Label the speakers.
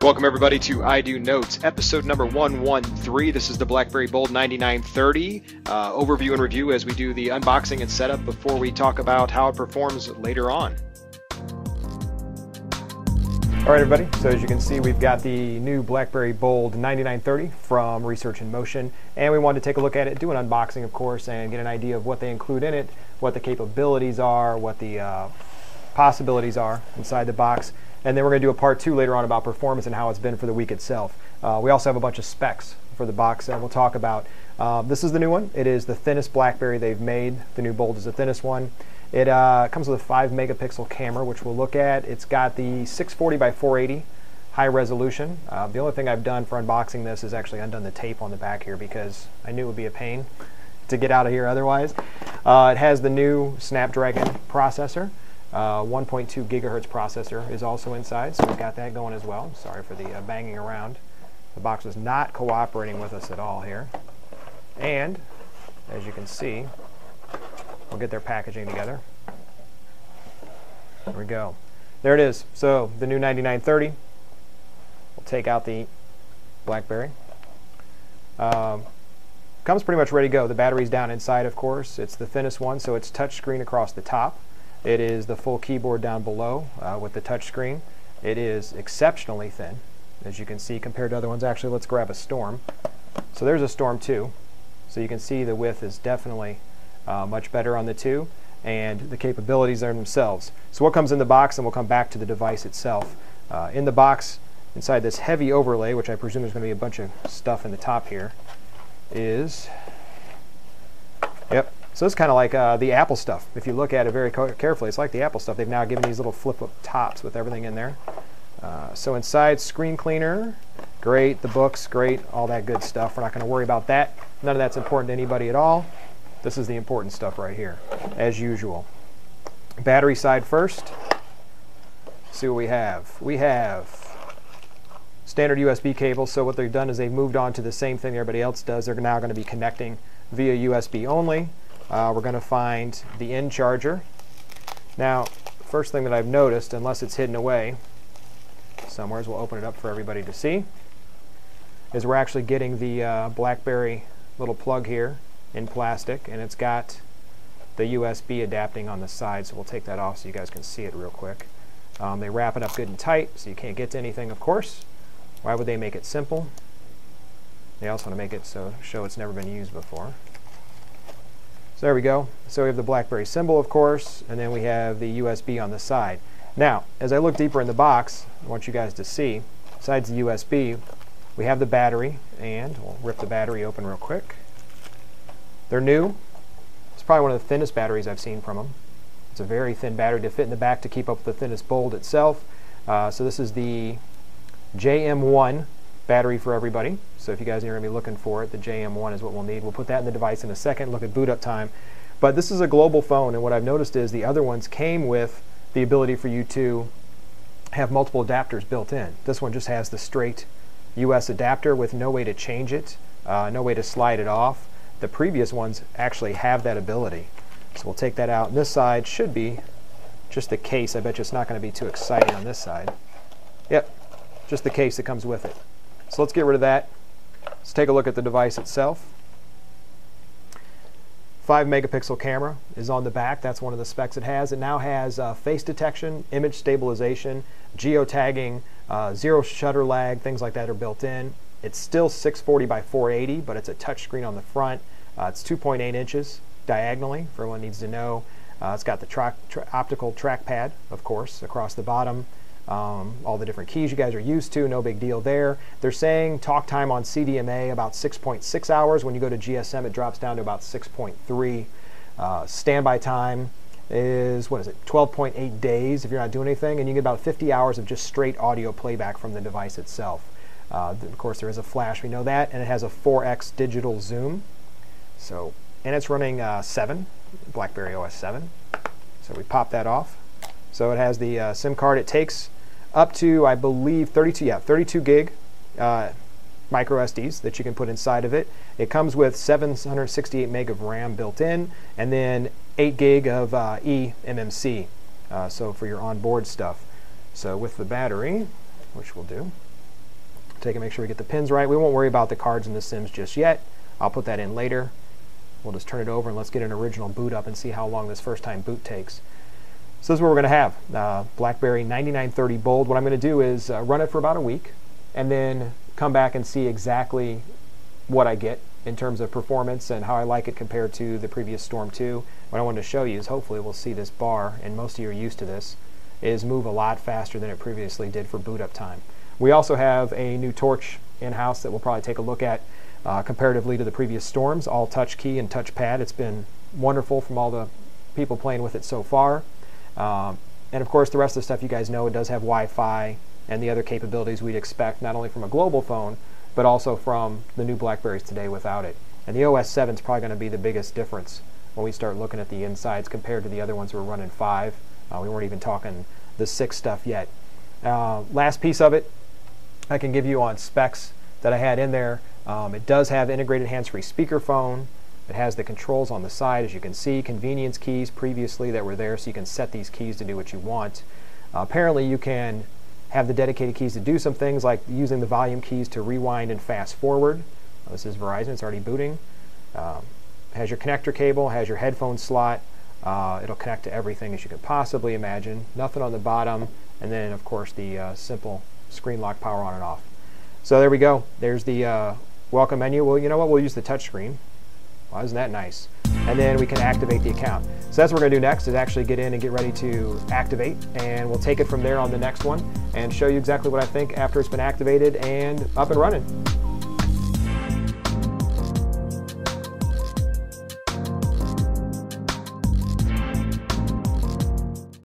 Speaker 1: Welcome everybody to IdoNotes, episode number 113. This is the BlackBerry Bold 9930 overview and review as we do the unboxing and setup before we talk about how it performs later on. All right, everybody, so as you can see, we've got the new BlackBerry Bold 9930 from Research in Motion, and we wanted to take a look at it, do an unboxing, of course, and get an idea of what they include in it, what the capabilities are, what the possibilities are inside the box. And then we're going to do a part 2 later on about performance and how it's been for the week itself. We also have a bunch of specs for the box that we'll talk about. This is the new one. It is the thinnest BlackBerry they've made. The new Bold is the thinnest one. It comes with a 5 megapixel camera, which we'll look at. It's got the 640 by 480 high resolution. The only thing I've done for unboxing this is actually undone the tape on the back here because I knew it would be a pain to get out of here otherwise. It has the new Snapdragon processor. 1.2 gigahertz processor is also inside, so we've got that going as well. Sorry for the banging around. The box is not cooperating with us at all here. And as you can see, we'll get their packaging together. There we go. There it is. So the new 9930. We'll take out the BlackBerry. Comes pretty much ready to go. The battery's down inside, of course. It's the thinnest one, so it's touchscreen across the top. It is the full keyboard down below with the touch screen. It is exceptionally thin, as you can see, compared to other ones. Actually, let's grab a Storm. So there's a Storm 2. So you can see the width is definitely much better on the 2, and the capabilities are themselves. So what comes in the box, and we'll come back to the device itself. In the box, inside this heavy overlay, which I presume there's going to be a bunch of stuff in the top here, is, yep. So it's kind of like the Apple stuff. If you look at it very carefully, it's like the Apple stuff. They've now given these little flip-up tops with everything in there. So inside, screen cleaner, great. The books, great. All that good stuff. We're not going to worry about that. None of that's important to anybody at all. This is the important stuff right here, as usual. Battery side first. See what we have. We have standard USB cable. So what they've done is they've moved on to the same thing everybody else does. They're now going to be connecting via USB only. We're going to find the end charger. Now, first thing that I've noticed, unless it's hidden away somewhere, we'll open it up for everybody to see, is we're actually getting the BlackBerry little plug here in plastic, and it's got the USB adapting on the side, so we'll take that off so you guys can see it real quick. They wrap it up good and tight, so you can't get to anything, of course. Why would they make it simple? They also want to make it so show it's never been used before. So there we go. So we have the BlackBerry symbol, of course, and then we have the USB on the side. Now, as I look deeper in the box, I want you guys to see, besides the USB, we have the battery, and we'll rip the battery open real quick. They're new. It's probably one of the thinnest batteries I've seen from them. It's a very thin battery to fit in the back to keep up with the thinnest Bold itself. So this is the JM1 battery for everybody. So if you guys are going to be looking for it, the JM1 is what we'll need. We'll put that in the device in a second, look at boot up time. But this is a global phone, and what I've noticed is the other ones came with the ability for you to have multiple adapters built in. This one just has the straight US adapter with no way to change it, no way to slide it off. The previous ones actually have that ability. So we'll take that out. And this side should be just the case. I bet you it's not going to be too exciting on this side. Yep, just the case that comes with it. So let's get rid of that. Let's take a look at the device itself. 5 megapixel camera is on the back. That's one of the specs it has. It now has face detection, image stabilization, geotagging, zero shutter lag, things like that are built in. It's still 640 by 480, but it's a touchscreen on the front. It's 2.8 inches diagonally, for everyone needs to know. It's got the optical trackpad, of course, across the bottom. All the different keys you guys are used to, no big deal there. They're saying talk time on CDMA about 6.6 hours. When you go to GSM, it drops down to about 6.3. Standby time is, what is it, 12.8 days if you're not doing anything, and you get about 50 hours of just straight audio playback from the device itself. Of course, there is a flash, we know that, and it has a 4x digital zoom. So, and it's running 7, BlackBerry OS 7. So we pop that off. So it has the SIM card. It takes up to, I believe, 32 gig micro SDs that you can put inside of it. It comes with 768 meg of RAM built in, and then 8 gig of eMMC, so for your onboard stuff. So with the battery, which we'll do, take and make sure we get the pins right. We won't worry about the cards and the SIMs just yet. I'll put that in later. We'll just turn it over and let's get an original boot up and see how long this first time boot takes. So this is what we're going to have. BlackBerry 9930 Bold. What I'm going to do is run it for about a week and then come back and see exactly what I get in terms of performance and how I like it compared to the previous Storm 2. What I wanted to show you is hopefully we'll see this bar, and most of you are used to this, is move a lot faster than it previously did for boot up time. We also have a new torch in-house that we'll probably take a look at comparatively to the previous Storms, all touch key and touch pad. It's been wonderful from all the people playing with it so far. And of course the rest of the stuff you guys know, it does have Wi-Fi and the other capabilities we'd expect not only from a global phone but also from the new BlackBerries today without it. And the OS 7 is probably going to be the biggest difference when we start looking at the insides compared to the other ones we're running 5. We weren't even talking the 6 stuff yet. Last piece of it I can give you on specs that I had in there. It does have integrated hands-free speakerphone. It has the controls on the side, as you can see, convenience keys previously that were there, so you can set these keys to do what you want. Apparently you can have the dedicated keys to do some things like using the volume keys to rewind and fast forward. This is Verizon, it's already booting. Has your connector cable, has your headphone slot. It'll connect to everything as you could possibly imagine. Nothing on the bottom, and then of course the simple screen lock power on and off. So there we go. There's the welcome menu. Well, you know what? We'll use the touch screen. Well, isn't that nice? And then we can activate the account. So that's what we're going to do next, is actually get in and get ready to activate, and we'll take it from there on the next one and show you exactly what I think after it's been activated and up and running.